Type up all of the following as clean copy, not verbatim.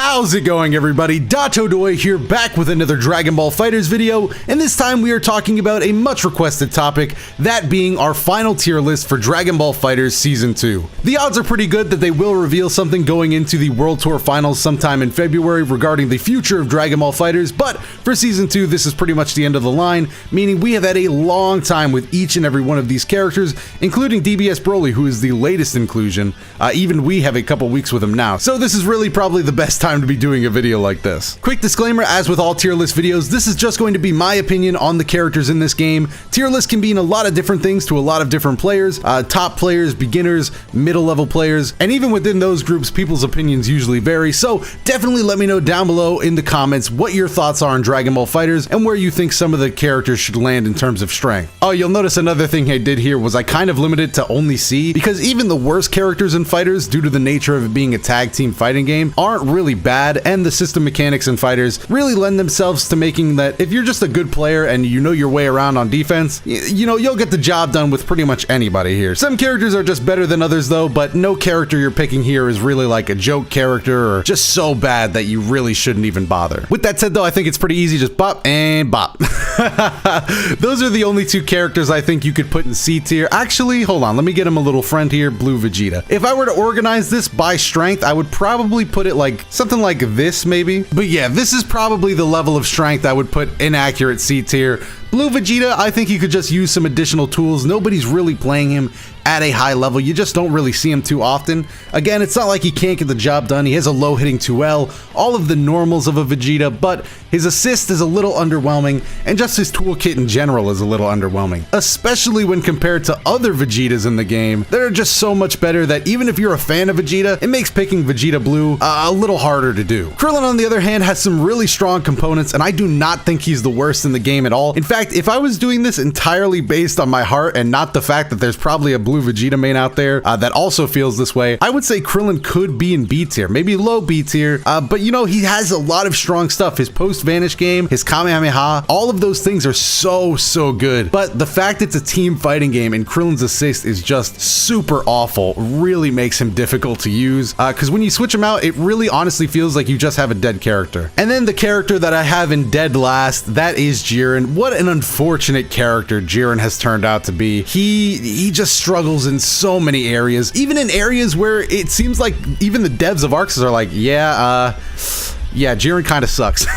How's it going, everybody? Dachodoy here, back with another Dragon Ball FighterZ video, and this time we are talking about a much requested topic, that being our final tier list for Dragon Ball FighterZ Season 2. The odds are pretty good that they will reveal something going into the World Tour Finals sometime in February regarding the future of Dragon Ball FighterZ, but for Season 2 this is pretty much the end of the line, meaning we have had a long time with each and every one of these characters, including DBS Broly, who is the latest inclusion. Even we have a couple weeks with him now, so this is really probably the best time to be doing a video like this. Quick disclaimer, as with all tier list videos, this is just going to be my opinion on the characters in this game. Tier lists can mean a lot of different things to a lot of different players, top players, beginners, middle level players, and even within those groups, people's opinions usually vary, so definitely let me know down below in the comments what your thoughts are on Dragon Ball FighterZ and where you think some of the characters should land in terms of strength. Oh, you'll notice another thing I did here was I kind of limited to only C, because even the worst characters in FighterZ, due to the nature of it being a tag team fighting game, aren't really bad, and the system mechanics in FighterZ really lend themselves to making that if you're just a good player and you know your way around on defense, you know, you'll get the job done with pretty much anybody here. Some characters are just better than others though, but no character you're picking here is really like a joke character or just so bad that you really shouldn't even bother. With that said though, I think it's pretty easy, just bop and bop. Those are the only two characters I think you could put in C tier. Actually, hold on, let me get him a little friend here, Blue Vegeta. If I were to organize this by strength, I would probably put it like something like this maybe. But yeah, this is probably the level of strength I would put inaccurate C tier. Blue Vegeta, I think you could just use some additional tools. Nobody's really playing him at a high level. You just don't really see him too often. Again, it's not like he can't get the job done. He has a low hitting 2L, all of the normals of a Vegeta, but his assist is a little underwhelming, and just his toolkit in general is a little underwhelming, especially when compared to other Vegetas in the game that are just so much better that even if you're a fan of Vegeta, it makes picking Vegeta Blue a little harder to do. Krillin, on the other hand, has some really strong components, and I do not think he's the worst in the game at all. In fact, if I was doing this entirely based on my heart and not the fact that there's probably a Blue Vegeta main out there that also feels this way, I would say Krillin could be in B tier, maybe low B tier, but you know, he has a lot of strong stuff. His post-vanish game, his Kamehameha, all of those things are so good, but the fact it's a team fighting game and Krillin's assist is just super awful really makes him difficult to use, because when you switch him out, it really honestly feels like you just have a dead character. And then the character that I have in dead last, that is Jiren. What an unfortunate character Jiren has turned out to be. He just struggles in so many areas, even in areas where it seems like even the devs of Arxis are like, yeah, Jiren kind of sucks.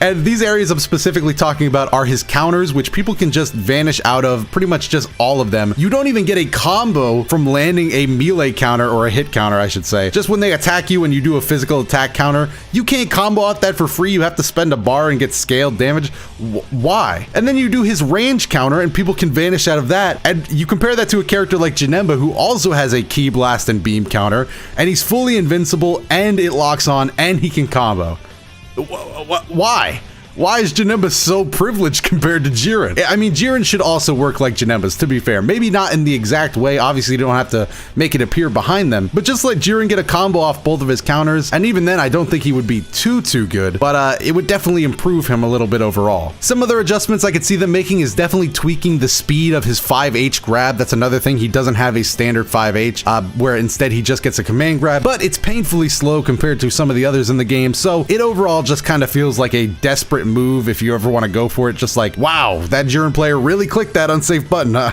And these areas I'm specifically talking about are his counters, which people can just vanish out of, pretty much just all of them. You don't even get a combo from landing a melee counter, or a hit counter, I should say. Just when they attack you and you do a physical attack counter, you can't combo out that for free. You have to spend a bar and get scaled damage. Why? And then you do his range counter and people can vanish out of that. And you compare that to a character like Janemba, who also has a ki blast and beam counter, and he's fully invincible and it locks on and he can combo. Why? Why is Janemba so privileged compared to Jiren? I mean, Jiren should also work like Janemba's, to be fair. Maybe not in the exact way, obviously you don't have to make it appear behind them, but just let Jiren get a combo off both of his counters, and even then I don't think he would be too good, but it would definitely improve him a little bit overall. Some other adjustments I could see them making is definitely tweaking the speed of his 5H grab. That's another thing. He doesn't have a standard 5H, where instead he just gets a command grab, but it's painfully slow compared to some of the others in the game, so it overall just kind of feels like a desperate move if you ever want to go for it. Just like, wow, that Jiren player really clicked that unsafe button, huh?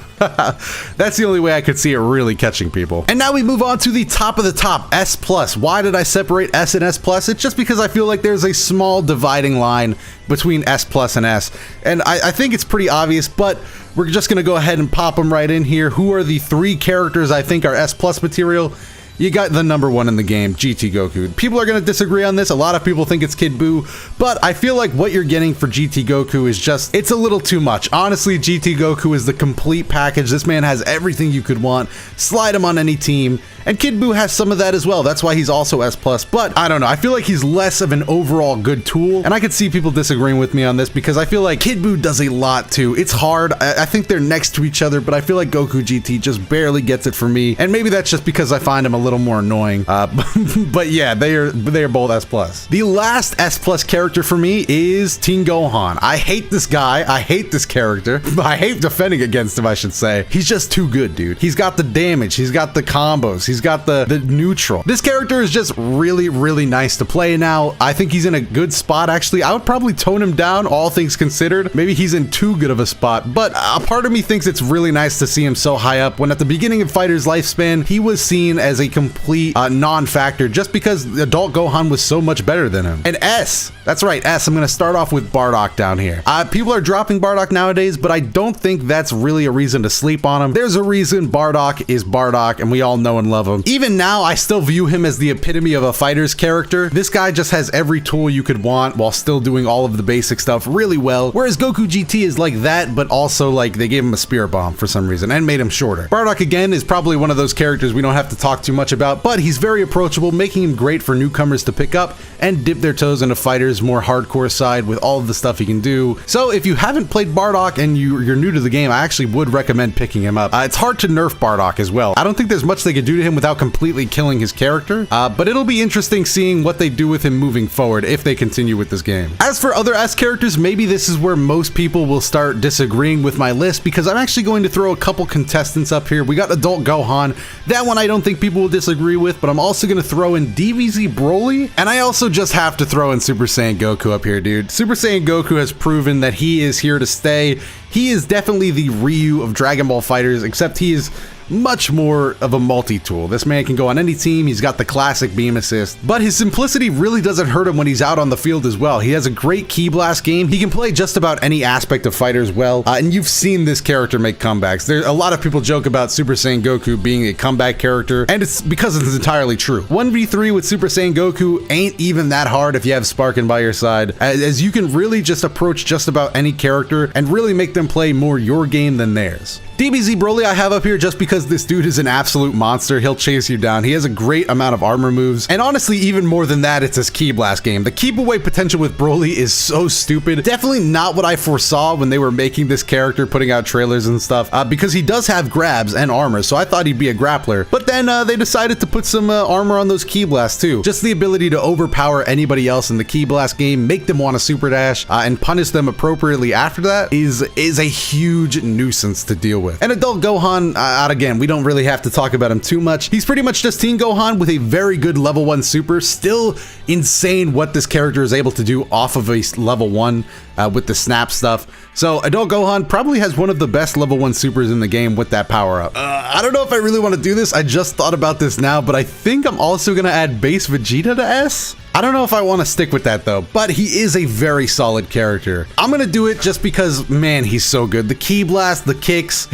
That's the only way I could see it really catching people. And now we move on to the top of the top, S+. Why did I separate S and S+? It's just because I feel like there's a small dividing line between S+ and S, and I think it's pretty obvious, but we're just gonna go ahead and pop them right in here. Who are the three characters I think are S+ material? You got the number one in the game, GT Goku. People are going to disagree on this. A lot of people think it's Kid Buu, but I feel like what you're getting for GT Goku is just, it's a little too much. Honestly, GT Goku is the complete package. This man has everything you could want. Slide him on any team. And Kid Buu has some of that as well. That's why he's also S+, but I don't know. I feel like he's less of an overall good tool, and I could see people disagreeing with me on this because I feel like Kid Buu does a lot too. It's hard. I think they're next to each other, but I feel like Goku GT just barely gets it for me, and maybe that's just because I find him a little more annoying. But yeah, they are both S+. The last S+ character for me is Teen Gohan. I hate this guy. I hate this character. I hate defending against him, I should say. He's just too good, dude. He's got the damage. He's got the combos. He's got the neutral. This character is just really, really nice to play now. I think he's in a good spot, actually. I would probably tone him down, all things considered. Maybe he's in too good of a spot, but a part of me thinks it's really nice to see him so high up when at the beginning of Fighter's lifespan, he was seen as a complete non-factor just because adult Gohan was so much better than him. And S, that's right, S. I'm going to start off with Bardock down here. People are dropping Bardock nowadays, but I don't think that's really a reason to sleep on him. There's a reason Bardock is Bardock, and we all know and love him. Even now, I still view him as the epitome of a fighter's character. This guy just has every tool you could want while still doing all of the basic stuff really well, whereas Goku GT is like that, but also like they gave him a Spirit Bomb for some reason and made him shorter. Bardock, again, is probably one of those characters we don't have to talk too much about, but he's very approachable, making him great for newcomers to pick up and dip their toes into Fighter's more hardcore side with all of the stuff he can do. So if you haven't played Bardock and you're new to the game, I actually would recommend picking him up. It's hard to nerf Bardock as well. I don't think there's much they could do to him without completely killing his character, but it'll be interesting seeing what they do with him moving forward if they continue with this game. As for other S characters, maybe this is where most people will start disagreeing with my list, because I'm actually going to throw a couple contestants up here. We got Adult Gohan. That one I don't think people will disagree with, but I'm also going to throw in DBZ Broly, and I also just have to throw in Super Saiyan Goku up here, dude. Super Saiyan Goku has proven that he is here to stay. He is definitely the Ryu of Dragon Ball FighterZ, except he is much more of a multi-tool. This man can go on any team. He's got the classic beam assist, but his simplicity really doesn't hurt him when he's out on the field as well. He has a great Ki Blast game. He can play just about any aspect of FighterZ well, and you've seen this character make comebacks. A lot of people joke about Super Saiyan Goku being a comeback character, and it's because it's entirely true. 1v3 with Super Saiyan Goku ain't even that hard if you have Sparkin by your side, as you can really just approach just about any character and really make them play more your game than theirs. DBZ Broly I have up here just because this dude is an absolute monster. He'll chase you down. He has a great amount of armor moves, and honestly, even more than that, it's his Ki Blast game. The keep away potential with Broly is so stupid. Definitely not what I foresaw when they were making this character, putting out trailers and stuff, because he does have grabs and armor, so I thought he'd be a grappler. But then they decided to put some armor on those Ki Blasts too. Just the ability to overpower anybody else in the Ki Blast game, make them want to super dash, and punish them appropriately after that is a huge nuisance to deal with. And Adult Gohan, again, we don't really have to talk about him too much. He's pretty much just Teen Gohan with a very good level 1 super. Still insane what this character is able to do off of a level 1 with the snap stuff. So Adult Gohan probably has one of the best level 1 supers in the game with that power up. I don't know if I really want to do this. I just thought about this now, but I think I'm also going to add base Vegeta to S. I don't know if I want to stick with that though, but he is a very solid character. I'm going to do it just because, man, he's so good. The Ki Blast, the kicks,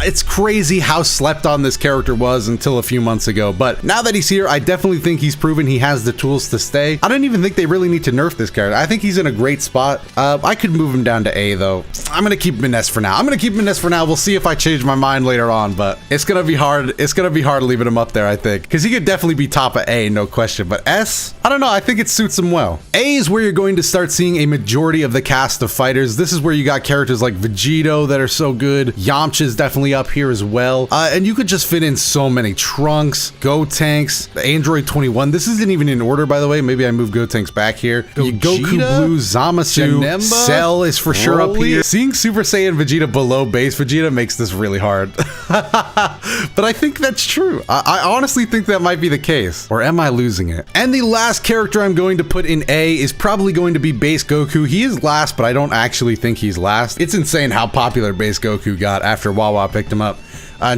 it's crazy how slept on this character was until a few months ago, but now that he's here, I definitely think he's proven he has the tools to stay. I don't even think they really need to nerf this character. I think he's in a great spot. I could move him down to A though. I'm gonna keep him in S for now. We'll see if I change my mind later on, but it's gonna be hard. It's gonna be hard leaving him up there, I think, because he could definitely be top of A, no question, but S, I don't know. I think it suits him well. A is where you're going to start seeing a majority of the cast of fighters. This is where you got characters like Vegito that are so good. Yamcha's definitely up here as well, and you could just fit in so many. Trunks, Gotenks, Android 21. This isn't even in order, by the way. Maybe I move Gotenks back here. Goku Blue, Zamasu, Janemba, Cell is for sure up here. Seeing Super Saiyan Vegeta below base Vegeta makes this really hard. But I think that's true. I honestly think that might be the case, or am I losing it? And the last character I'm going to put in A is probably going to be base Goku. He is last, but I don't actually think he's last. It's insane how popular base Goku got after Wawa picked him up.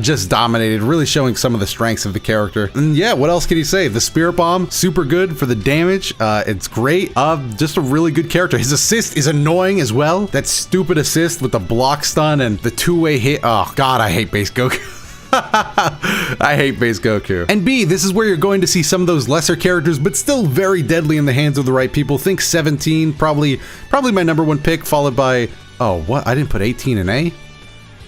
Just dominated, really showing some of the strengths of the character. And yeah, what else can you say? The Spirit Bomb, super good for the damage. It's great. Just a really good character. His assist is annoying as well. That stupid assist with the block stun and the two-way hit. Oh God, I hate base Goku. I hate base Goku. And B, this is where you're going to see some of those lesser characters, but still very deadly in the hands of the right people. Think 17, probably my #1 pick, followed by, oh, what? I didn't put 18 in A?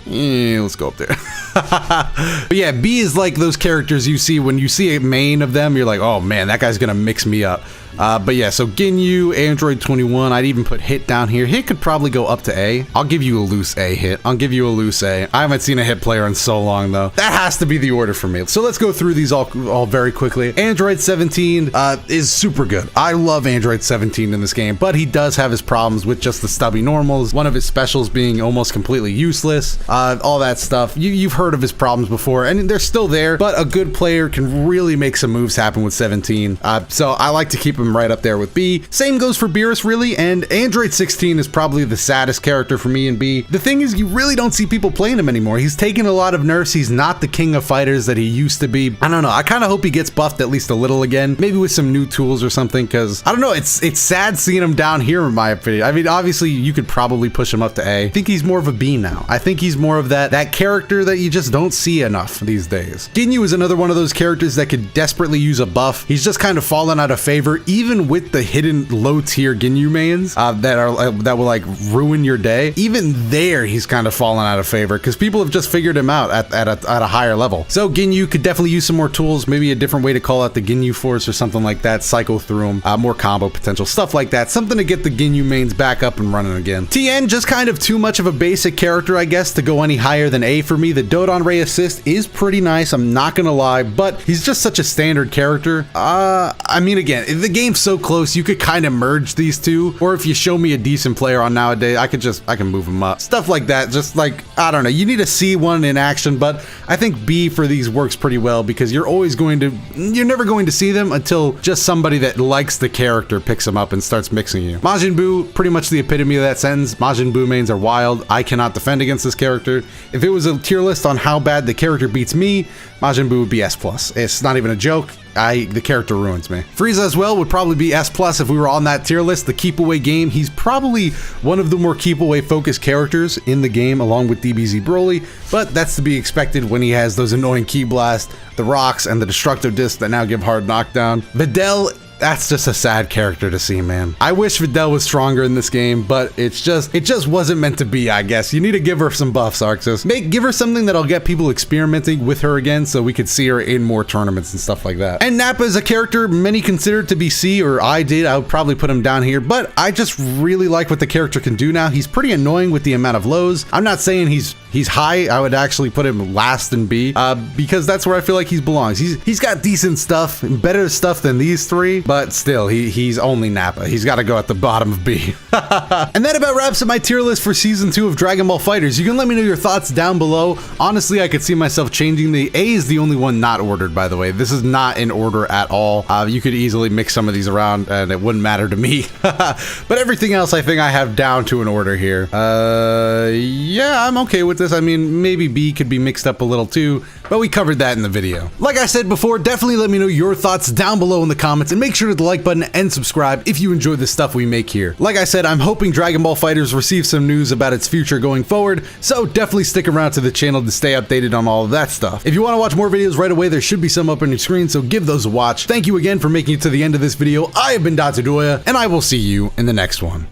Let's go up there. But yeah, B is like those characters you see when you see a main of them, you're like, oh man, that guy's gonna mix me up. But yeah, so Ginyu, Android 21, I'd even put Hit down here. Hit could probably go up to A. I'll give you a loose A, Hit. I'll give you a loose A. I haven't seen a Hit player in so long, though. That has to be the order for me. So let's go through these all very quickly. Android 17 is super good. I love Android 17 in this game, but he does have his problems with just the stubby normals, one of his specials being almost completely useless, all that stuff. You've heard of his problems before, and they're still there, but a good player can really make some moves happen with 17. So I like to keep him right up there with B. Same goes for Beerus, really, and Android 16 is probably the saddest character for me in B. The thing is, you really don't see people playing him anymore. He's taken a lot of nerfs. He's not the king of fighters that he used to be. I don't know. I kind of hope he gets buffed at least a little again, maybe with some new tools or something, because I don't know. It's sad seeing him down here, in my opinion. I mean, obviously, you could probably push him up to A. I think he's more of a B now. I think he's more of that character that you just don't see enough these days. Ginyu is another one of those characters that could desperately use a buff. He's just kind of fallen out of favor, even with the hidden low tier Ginyu mains that will like ruin your day. Even there, he's kind of fallen out of favor because people have just figured him out at a higher level. So Ginyu could definitely use some more tools, maybe a different way to call out the Ginyu Force or something like that, cycle through him, more combo potential, stuff like that, something to get the Ginyu mains back up and running again. Tien, just kind of too much of a basic character, I guess, to go any higher than A for me. The Dodon Ray assist is pretty nice, I'm not gonna lie, but he's just such a standard character. I mean, again, the game's so close, you could kind of merge these two, or if you show me a decent player on nowadays, I can move him up. Stuff like that, just like, I don't know, you need to see one in action, but I think B for these works pretty well because you're never going to see them until just somebody that likes the character picks them up and starts mixing you. Majin Buu, pretty much the epitome of that sentence. Majin Buu mains are wild. I cannot defend against this character. If it was a tier list on how bad the character beats me, Majin Buu would be S+. It's not even a joke. The character ruins me. Frieza as well would probably be S+ if we were on that tier list. The keep away game, he's probably one of the more keep away focused characters in the game along with DBZ Broly, but that's to be expected when he has those annoying Ki Blast, the rocks, and the destructive disc that now give hard knockdown. Videl, that's just a sad character to see, man. I wish Videl was stronger in this game, but it just wasn't meant to be, I guess. You need to give her some buffs, Arxis. Give her something that'll get people experimenting with her again so we could see her in more tournaments and stuff like that. And Nappa is a character many consider to be C, or I would probably put him down here, but I just really like what the character can do now. He's pretty annoying with the amount of lows. I'm not saying he's high. I would actually put him last in B, because that's where I feel like he belongs. He's got decent stuff, better stuff than these three, but still, he's only Nappa. He's got to go at the bottom of B. And that about wraps up my tier list for Season 2 of Dragon Ball FighterZ. You can let me know your thoughts down below. Honestly, I could see myself changing the A is the only one not ordered, by the way. This is not in order at all. You could easily mix some of these around and it wouldn't matter to me. But everything else I think I have down to an order here. Yeah, I'm okay with this. I mean, maybe B could be mixed up a little too, but we covered that in the video. Like I said before, definitely let me know your thoughts down below in the comments, and make sure to hit the like button and subscribe if you enjoy the stuff we make here. Like I said, I'm hoping Dragon Ball FighterZ receives some news about its future going forward, so definitely stick around to the channel to stay updated on all of that stuff. If you want to watch more videos right away, there should be some up on your screen, so give those a watch. Thank you again for making it to the end of this video. I have been Dr. Doya, and I will see you in the next one.